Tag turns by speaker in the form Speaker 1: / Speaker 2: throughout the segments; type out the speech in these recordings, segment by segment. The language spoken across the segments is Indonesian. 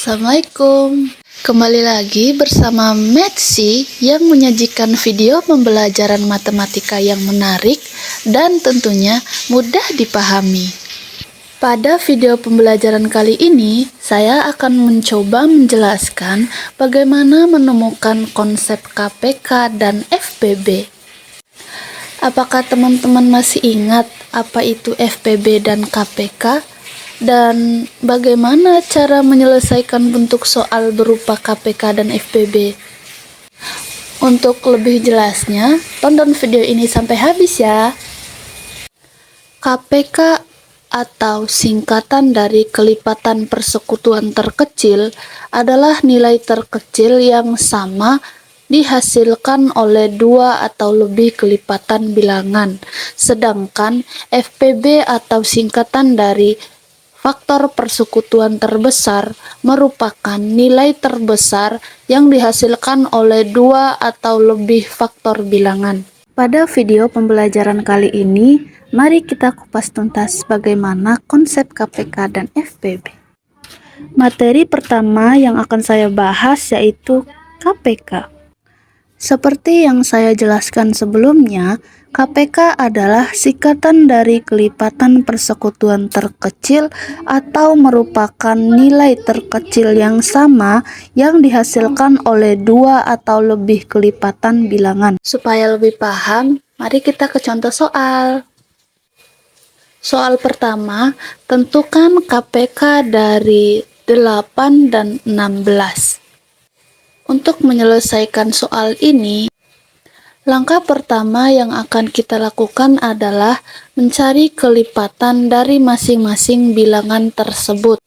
Speaker 1: Assalamualaikum. Kembali lagi bersama Metsi yang menyajikan video pembelajaran matematika yang menarik dan tentunya mudah dipahami. Pada video pembelajaran kali ini, saya akan mencoba menjelaskan bagaimana menemukan konsep KPK dan FPB. Apakah teman-teman masih ingat apa itu FPB dan KPK? Dan bagaimana cara menyelesaikan bentuk soal berupa KPK dan FPB? Untuk lebih jelasnya, tonton video ini sampai habis ya. KPK atau singkatan dari kelipatan persekutuan terkecil adalah nilai terkecil yang sama dihasilkan oleh dua atau lebih kelipatan bilangan. Sedangkan FPB atau singkatan dari faktor persekutuan terbesar merupakan nilai terbesar yang dihasilkan oleh dua atau lebih faktor bilangan. Pada video pembelajaran kali ini, mari kita kupas tuntas bagaimana konsep KPK dan FPB. Materi pertama yang akan saya bahas yaitu KPK. Seperti yang saya jelaskan sebelumnya, KPK adalah singkatan dari kelipatan persekutuan terkecil atau merupakan nilai terkecil yang sama yang dihasilkan oleh dua atau lebih kelipatan bilangan. Supaya lebih paham, mari kita ke contoh soal. Soal pertama, tentukan KPK dari 8 dan 16. Untuk menyelesaikan soal ini, langkah pertama yang akan kita lakukan adalah mencari kelipatan dari masing-masing bilangan tersebut.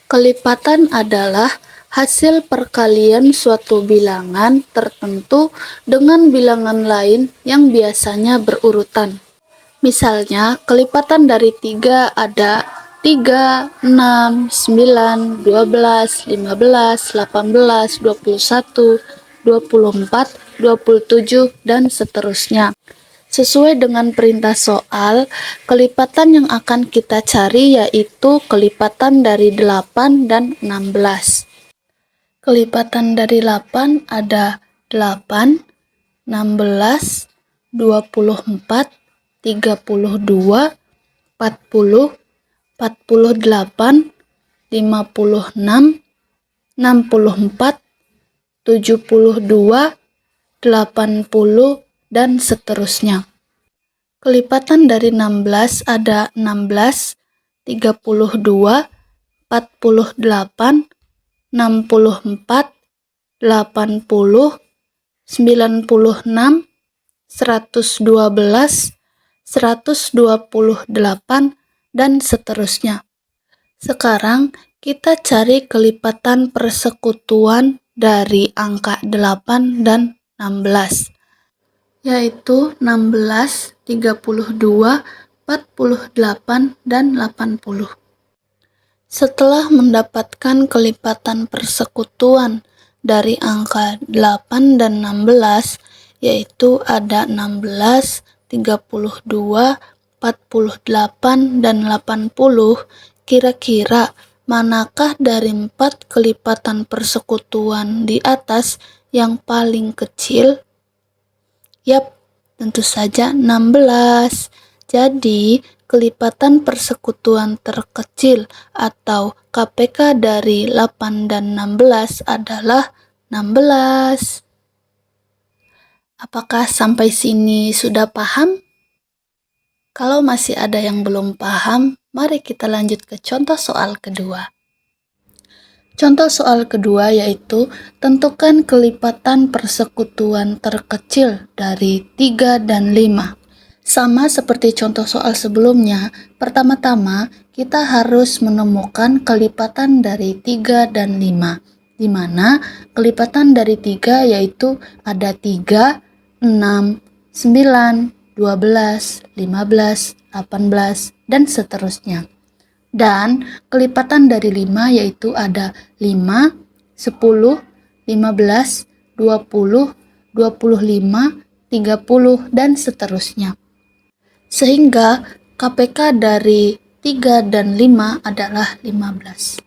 Speaker 1: Kelipatan adalah hasil perkalian suatu bilangan tertentu dengan bilangan lain yang biasanya berurutan. Misalnya, kelipatan dari 3 ada 3, 6, 9, 12, 15, 18, 21, 24, 27, dan seterusnya. Sesuai dengan perintah soal, kelipatan yang akan kita cari yaitu kelipatan dari 8 dan 16. Kelipatan dari 8 ada 8, 16, 24, 32, 40, 48, 56, 64, 72, 80, dan seterusnya. Kelipatan dari 16 ada 16, 32, 48, 64, 80, 96, 112, 128, dan seterusnya. Sekarang kita cari kelipatan persekutuan dari angka 8 dan 16, yaitu 16, 32, 48, dan 80. Setelah mendapatkan kelipatan persekutuan dari angka 8 dan 16, yaitu ada 16, 32, 48, dan 80, kira-kira manakah dari 4 kelipatan persekutuan di atas yang paling kecil? Yap, tentu saja 16. Jadi, kelipatan persekutuan terkecil atau KPK dari 8 dan 16 adalah 16. Apakah sampai sini sudah paham? Kalau masih ada yang belum paham, mari kita lanjut ke contoh soal kedua. Contoh soal kedua yaitu tentukan kelipatan persekutuan terkecil dari 3 dan 5. Sama seperti contoh soal sebelumnya, pertama-tama kita harus menemukan kelipatan dari 3 dan 5, di mana kelipatan dari 3 yaitu ada 3, 6, 9, 12, 15, 18, dan seterusnya. Dan kelipatan dari 5 yaitu ada 5, 10, 15, 20, 25, 30, dan seterusnya. Sehingga KPK dari 3 dan 5 adalah 15.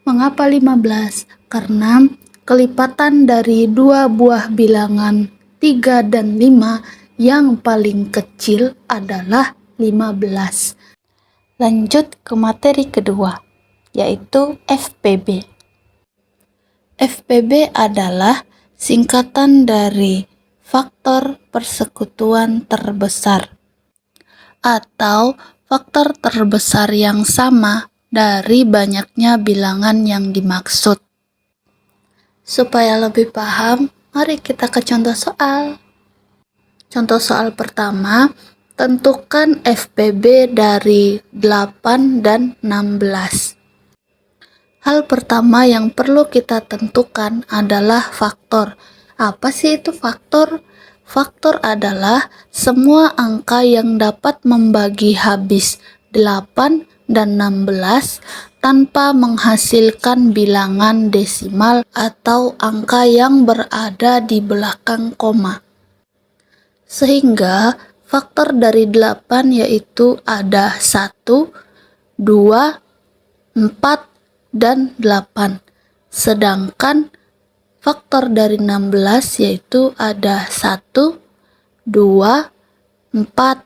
Speaker 1: Mengapa 15? Karena kelipatan dari dua buah bilangan 3 dan 5 yang paling kecil adalah 15. Lanjut ke materi kedua, yaitu FPB. FPB adalah singkatan dari faktor persekutuan terbesar atau faktor terbesar yang sama dari banyaknya bilangan yang dimaksud. Supaya lebih paham, mari kita ke contoh soal. Contoh soal pertama, tentukan FPB dari 8 dan 16. Hal pertama yang perlu kita tentukan adalah faktor. Apa sih itu faktor? Faktor adalah semua angka yang dapat membagi habis 8 dan 16 tanpa menghasilkan bilangan desimal atau angka yang berada di belakang koma. Sehingga faktor dari 8 yaitu ada 1, 2, 4, dan 8. Sedangkan faktor dari 16 yaitu ada 1, 2, 4,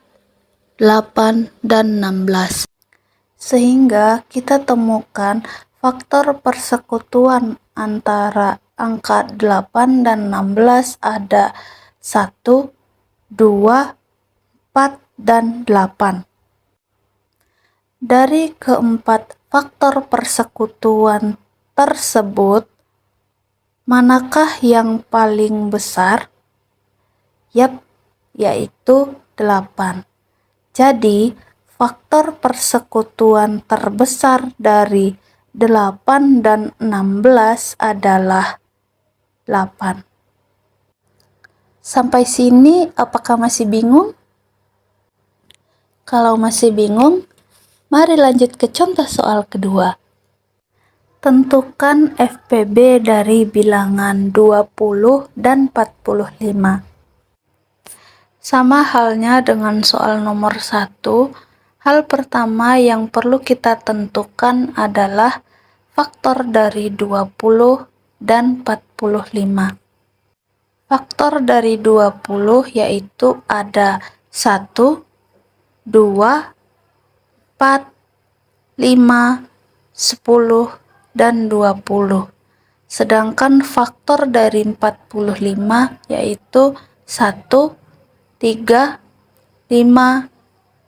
Speaker 1: 8, dan 16. Sehingga kita temukan faktor persekutuan antara angka 8 dan 16 ada 1, 2, 4, dan 8. Dari keempat faktor persekutuan tersebut, manakah yang paling besar? Yaitu 8. Jadi, faktor persekutuan terbesar dari 8 dan 16 adalah 8. Sampai sini, apakah masih bingung? Kalau masih bingung, mari lanjut ke contoh soal kedua. Tentukan FPB dari bilangan 20 dan 45. Sama halnya dengan soal nomor 1, hal pertama yang perlu kita tentukan adalah faktor dari 20 dan 45. Faktor dari 20 yaitu ada 1, 2, 4, 5, 10, dan 20. Sedangkan faktor dari 45 yaitu 1, 3, 5,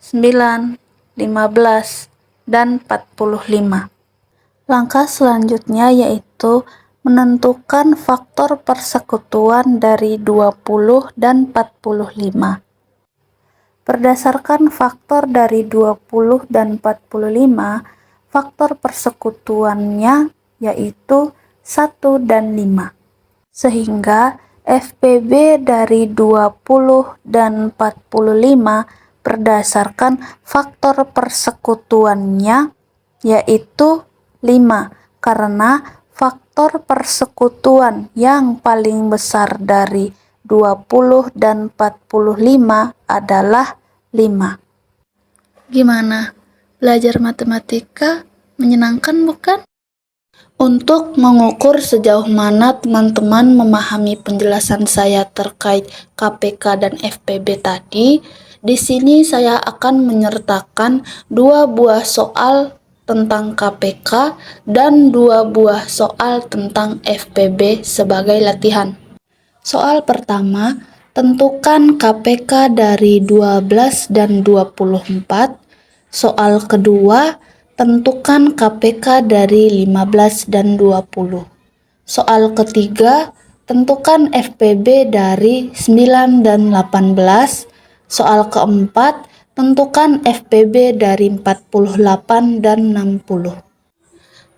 Speaker 1: 9, 15, dan 45. Langkah selanjutnya yaitu menentukan faktor persekutuan dari 20 dan 45. Berdasarkan faktor dari 20 dan 45, faktor persekutuannya yaitu 1 dan 5. Sehingga FPB dari 20 dan 45 berdasarkan faktor persekutuannya yaitu 5, karena faktor persekutuan yang paling besar dari 20 dan 45 adalah 5. Gimana? Belajar matematika menyenangkan bukan? Untuk mengukur sejauh mana teman-teman memahami penjelasan saya terkait KPK dan FPB tadi, di sini saya akan menyertakan 2 buah soal tentang KPK dan 2 buah soal tentang FPB sebagai latihan. Soal pertama, tentukan KPK dari 12 dan 24. Soal kedua, tentukan KPK dari 15 dan 20. Soal ketiga, tentukan FPB dari 9 dan 18. Soal keempat, tentukan FPB dari 48 dan 60.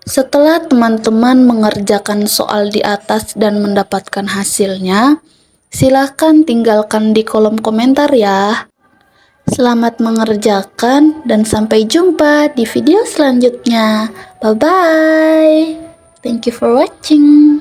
Speaker 1: Setelah teman-teman mengerjakan soal di atas dan mendapatkan hasilnya, silakan tinggalkan di kolom komentar ya. Selamat mengerjakan dan sampai jumpa di video selanjutnya. Bye-bye. Thank you for watching.